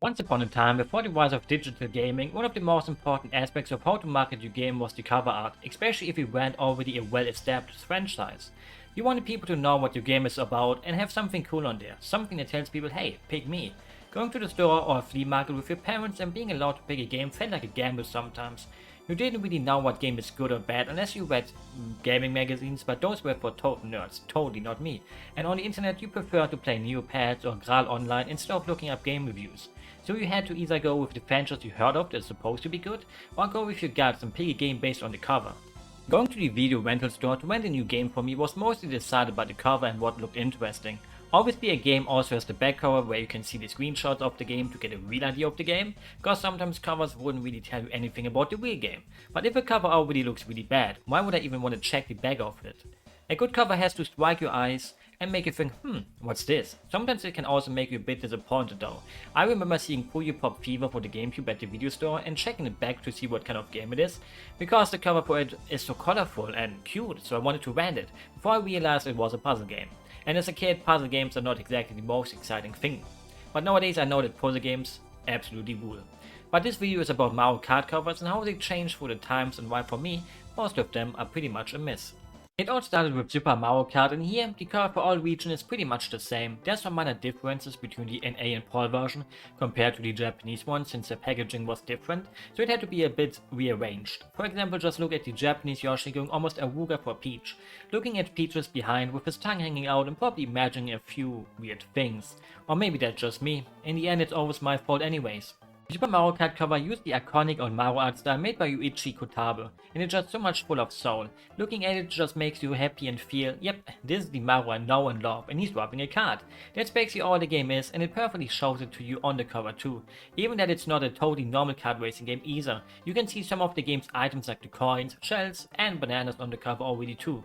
Once upon a time, before the rise of digital gaming, one of the most important aspects of how to market your game was the cover art, especially if you weren't already a well-established franchise. You wanted people to know what your game is about and have something cool on there, something that tells people, hey, pick me. Going to the store or a flea market with your parents and being allowed to pick a game felt like a gamble sometimes. You didn't really know what game is good or bad unless you read gaming magazines, but those were for total nerds, totally not me. And on the internet you prefer to play Neopets or Graal online instead of looking up game reviews. So you had to either go with the franchise you heard of that's supposed to be good, or go with your guts and pick a game based on the cover. Going to the video rental store to rent a new game for me was mostly decided by the cover and what looked interesting. Obviously a game also has the back cover where you can see the screenshots of the game to get a real idea of the game, because sometimes covers wouldn't really tell you anything about the real game. But if a cover already looks really bad, why would I even want to check the back of it? A good cover has to strike your eyes and make you think, what's this? Sometimes it can also make you a bit disappointed though. I remember seeing Puyo Pop Fever for the GameCube at the video store and checking it back to see what kind of game it is, because the cover for it is so colorful and cute, so I wanted to rent it, before I realized it was a puzzle game. And as a kid, puzzle games are not exactly the most exciting thing. But nowadays I know that puzzle games absolutely rule. But this video is about Mario Kart covers and how they change through the times and why for me, most of them are pretty much a miss. It all started with Super Mario Kart, and here the cover for all regions is pretty much the same. There's some minor differences between the NA and PAL version compared to the Japanese one, since the packaging was different, so it had to be a bit rearranged. For example, just look at the Japanese Yoshi going almost awooga for Peach, looking at Peach's behind with his tongue hanging out and probably imagining a few weird things. Or maybe that's just me. In the end, it's always my fault anyways. The Super Mario Kart cover used the iconic old Mario art style made by Yuichi Kotabe, and it's just so much full of soul. Looking at it just makes you happy and feel, yep, this is the Mario I know and love, and he's dropping a card. That's basically all the game is, and it perfectly shows it to you on the cover too. Even that it's not a totally normal kart racing game either. You can see some of the game's items like the coins, shells, and bananas on the cover already too.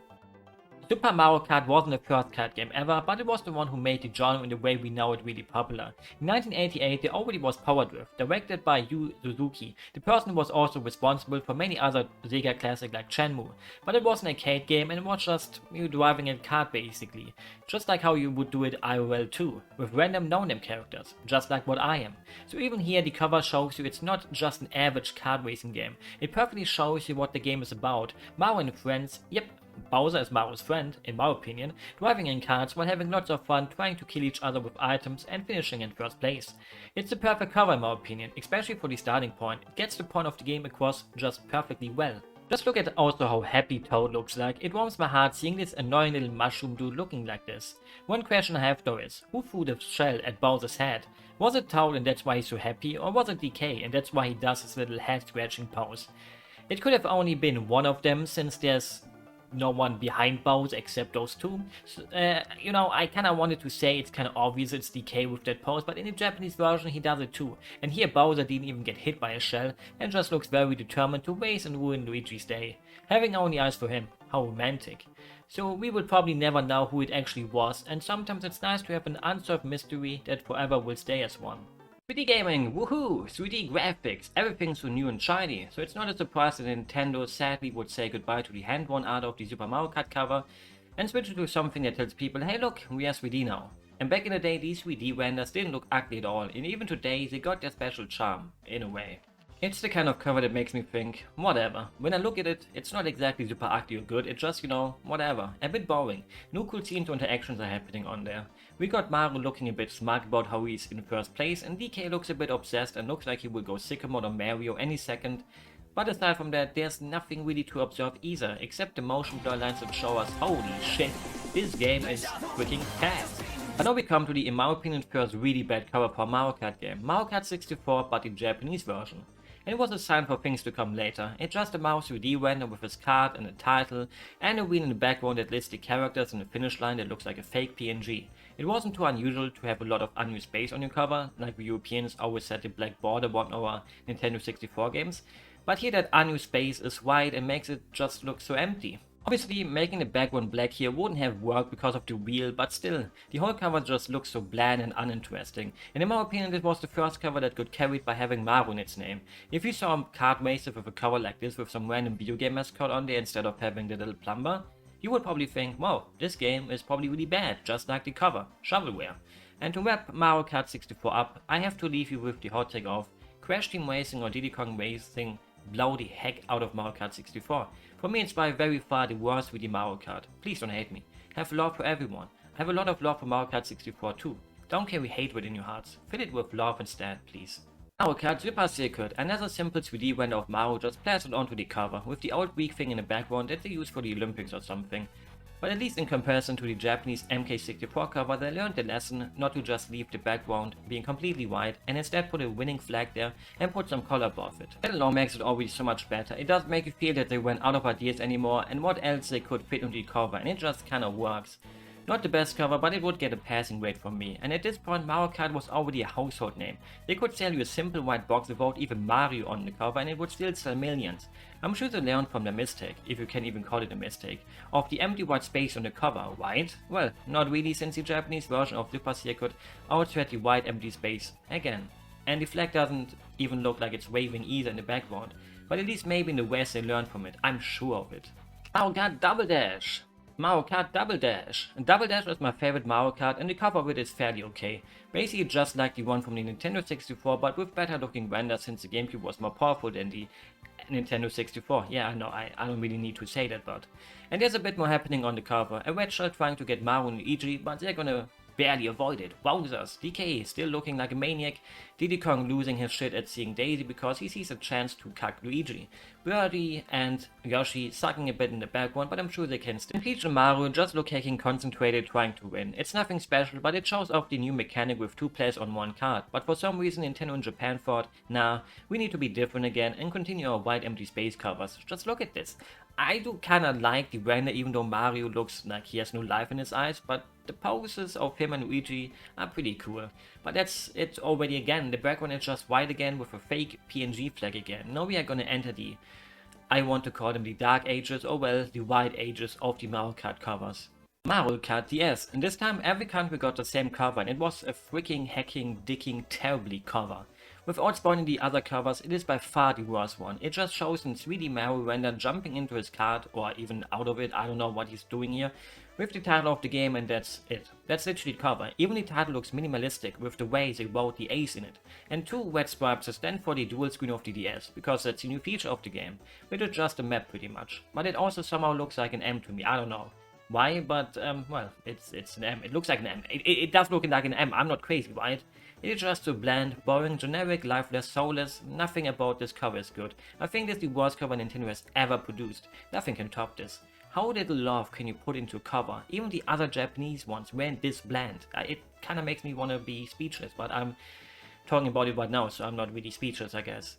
Super Mario Kart wasn't the first kart game ever, but it was the one who made the genre in the way we know it really popular. In 1988 there already was Power Drift, directed by Yu Suzuki, the person who was also responsible for many other Sega classics like Shenmue. But it was an arcade game and it was just you driving a kart basically. Just like how you would do it IRL too, with random no-name characters, just like what I am. So even here the cover shows you it's not just an average kart racing game, it perfectly shows you what the game is about. Mario and friends, yep, Bowser is Mario's friend, in my opinion, driving in karts while having lots of fun trying to kill each other with items and finishing in first place. It's the perfect cover in my opinion, especially for the starting point. It gets the point of the game across just perfectly well. Just look at also how happy Toad looks like. It warms my heart seeing this annoying little mushroom dude looking like this. One question I have though is, who threw the shell at Bowser's head? Was it Toad and that's why he's so happy, or was it DK and that's why he does his little head scratching pose? It could have only been one of them since there's no one behind Bowser except those two. So, I kinda wanted to say it's kinda obvious it's DK with that pose, but in the Japanese version he does it too. And here Bowser didn't even get hit by a shell and just looks very determined to waste and ruin Luigi's day. Having only eyes for him, how romantic. So we will probably never know who it actually was, and sometimes it's nice to have an unsolved mystery that forever will stay as one. 3D gaming, woohoo! 3D graphics, everything's so new and shiny, so it's not a surprise that Nintendo sadly would say goodbye to the hand-drawn art of the Super Mario Kart cover and switch to something that tells people, hey look, we are 3D now. And back in the day these 3D renders didn't look ugly at all, and even today they got their special charm, in a way. It's the kind of cover that makes me think, whatever. When I look at it, it's not exactly super ugly or good, it's just, whatever. A bit boring. No cool scenes or interactions are happening on there. We got Mario looking a bit smug about how he's in first place, and DK looks a bit obsessed and looks like he will go sicko mode on Mario any second. But aside from that, there's nothing really to observe either, except the motion blur lines that show us, holy shit, this game is freaking fast. But now we come to the, in my opinion, first really bad cover for a Mario Kart game. Mario Kart 64, but the Japanese version. And it was a sign for things to come later. It's just a Mario 3D render with his card and a title, and a wheel in the background that lists the characters and a finish line that looks like a fake PNG. It wasn't too unusual to have a lot of unused space on your cover, like we Europeans always set the black border on our Nintendo 64 games, but here that unused space is white and makes it just look so empty. Obviously, making the background black here wouldn't have worked because of the wheel, but still, the whole cover just looks so bland and uninteresting. And in my opinion, this was the first cover that got carried by having Mario in its name. If you saw a kart racer with a cover like this with some random video game mascot on there instead of having the little plumber, you would probably think, wow, this game is probably really bad, just like the cover, shovelware. And to wrap Mario Kart 64 up, I have to leave you with the hot take of Crash Team Racing or Diddy Kong Racing blow the heck out of Mario Kart 64. For me it's by very far the worst 3D Mario Kart. Please don't hate me. Have love for everyone. I have a lot of love for Mario Kart 64 too. Don't carry hatred in your hearts. Fill it with love instead, please. Mario Kart Super Circuit, another simple 3D render of Mario just plastered onto the cover, with the old weak thing in the background that they use for the Olympics or something. But at least in comparison to the Japanese MK64 cover, they learned the lesson not to just leave the background being completely white and instead put a winning flag there and put some color above it. That alone makes it already so much better. It doesn't make you feel that they went out of ideas anymore and what else they could fit into the cover, and it just kinda works. Not the best cover, but it would get a passing grade from me, and at this point Mario Kart was already a household name. They could sell you a simple white box without even Mario on the cover and it would still sell millions. I'm sure they learned from their mistake, if you can even call it a mistake, of the empty white space on the cover, right? Well, not really, since the Japanese version of Super Circuit also had the white empty space again. And the flag doesn't even look like it's waving either in the background, but at least maybe in the West they learned from it, I'm sure of it. Mario Kart Double Dash! Mario Kart Double Dash. Double Dash is my favorite Mario Kart and the cover of it is fairly okay. Basically just like the one from the Nintendo 64 but with better looking renders since the GameCube was more powerful than the Nintendo 64. Yeah, I know, I don't really need to say that, but... And there's a bit more happening on the cover. A red shell trying to get Mario and Luigi, but they're gonna barely avoid it. Wowzers, DK still looking like a maniac, Diddy Kong losing his shit at seeing Daisy because he sees a chance to cuck Luigi, Birdie and Yoshi sucking a bit in the background, but I'm sure they can still. Peach and Mario just look hacking concentrated trying to win. It's nothing special, but it shows off the new mechanic with 2 players on 1 card, but for some reason Nintendo in Japan thought, nah, we need to be different again and continue our white empty space covers. Just look at this. I do kinda like the render even though Mario looks like he has no life in his eyes, but the poses of him and Luigi are pretty cool. But that's it already again, the background is just white again with a fake PNG flag again. Now we are gonna enter the, I want to call them the dark ages, or well, the white ages of the Mario Kart covers. Mario Kart DS, and this time every country got the same cover and it was a freaking hacking, dicking, terribly cover. Without spoiling the other covers, it is by far the worst one. It just shows in 3D Mario render jumping into his kart, or even out of it, I don't know what he's doing here, with the title of the game and that's it. That's literally the cover. Even the title looks minimalistic with the way they wrote the A's in it. And 2 red stripes to stand for the dual screen of the DS, because that's a new feature of the game, which is just a map pretty much. But it also somehow looks like an M to me, I don't know why, but well, it's an M. It looks like an M. It does look like an M, I'm not crazy, right? It is just so bland, boring, generic, lifeless, soulless. Nothing about this cover is good. I think this is the worst cover Nintendo has ever produced. Nothing can top this. How little love can you put into a cover? Even the other Japanese ones weren't this bland. It kinda makes me wanna be speechless, but I'm talking about it right now, so I'm not really speechless, I guess.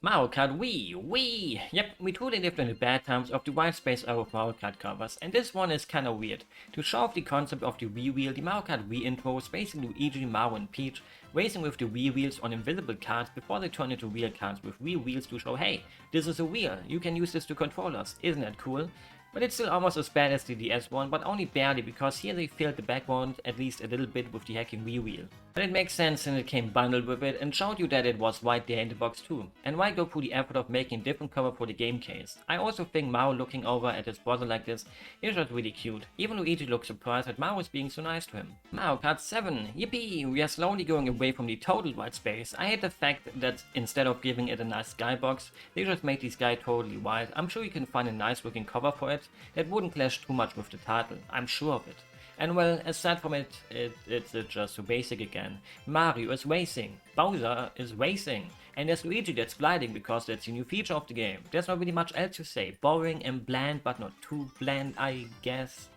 Mario Kart Wii! Yep, we truly lived in the bad times of the white space era of Mario Kart covers, and this one is kinda weird. To show off the concept of the Wii wheel, the Mario Kart Wii intro is basically Luigi, Mario and Peach racing with the Wii wheels on invisible cards before they turn into real cards with real wheels to show, hey, this is a wheel, you can use this to control us, isn't that cool? But it's still almost as bad as the DS one, but only barely, because here they filled the background at least a little bit with the hacking Wii wheel. But it makes sense since it came bundled with it and showed you that it was right there in the box too. And why go through the effort of making a different cover for the game case? I also think Mario looking over at his brother like this is just really cute. Even Luigi looks surprised that Mario is being so nice to him. Mario Kart 7, yippee! We are slowly going away from the total white space. I hate the fact that instead of giving it a nice skybox, they just made the sky totally white. I'm sure you can find a nice looking cover for it that wouldn't clash too much with the title, I'm sure of it. And well, aside from it, it's just so basic again. Mario is racing, Bowser is racing, and there's Luigi that's gliding because that's a new feature of the game. There's not really much else to say, boring and bland, but not too bland, I guess.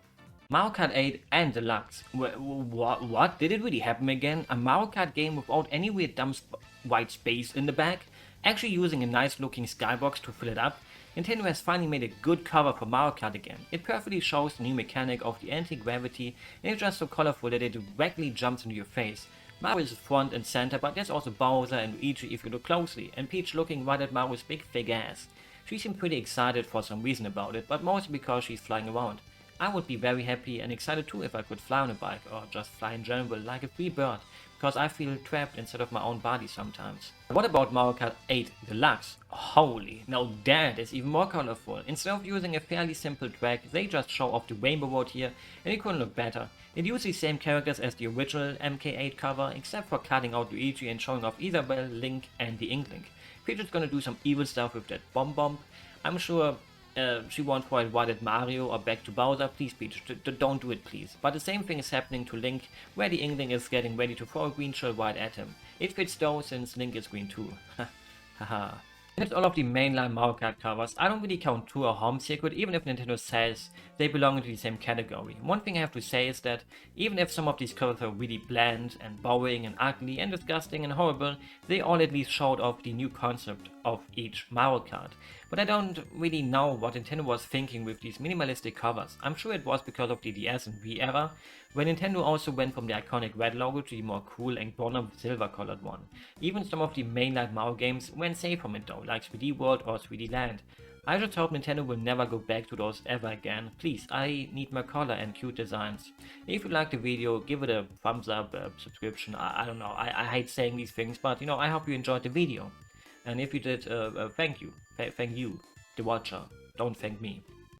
Mario Kart 8 and Deluxe. What? Did it really happen again? A Mario Kart game without any weird dumb white space in the back? Actually using a nice looking skybox to fill it up? Nintendo has finally made a good cover for Mario Kart again. It perfectly shows the new mechanic of the anti-gravity and it's just so colorful that it directly jumps into your face. Mario is front and center, but there's also Bowser and Luigi if you look closely, and Peach looking right at Mario's big fake ass. She seemed pretty excited for some reason about it, but mostly because she's flying around. I would be very happy and excited too if I could fly on a bike, or just fly in general like a free bird, because I feel trapped inside of my own body sometimes. What about Mario Kart 8 Deluxe? Holy, now that is even more colorful. Instead of using a fairly simple track, they just show off the rainbow road here, and it couldn't look better. It used the same characters as the original MK8 cover, except for cutting out Luigi and showing off Isabelle, Link, and the Inkling. Peach's gonna do some evil stuff with that bomb. I'm sure she won't quite white at Mario or back to Bowser. Please, Peach, don't do it, please. But the same thing is happening to Link, where the Inkling is getting ready to throw a green shell right at him. It fits though, since Link is green too. Haha. That's all of the mainline Mario Kart covers. I don't really count Tour or Home Circuit, even if Nintendo says they belong into the same category. One thing I have to say is that even if some of these covers are really bland and boring and ugly and disgusting and horrible, they all at least showed off the new concept of each Mario Kart. But I don't really know what Nintendo was thinking with these minimalistic covers. I'm sure it was because of the DS and Wii era, where Nintendo also went from the iconic red logo to the more cool and grown-up silver colored one. Even some of the mainline Mario games went safe from it though, like 3D World or 3D Land. I just hope Nintendo will never go back to those ever again. Please, I need more color and cute designs. If you liked the video, give it a thumbs up, a subscription. I don't know, I hate saying these things, but I hope you enjoyed the video. And if you did, thank you. Thank you, the watcher. Don't thank me.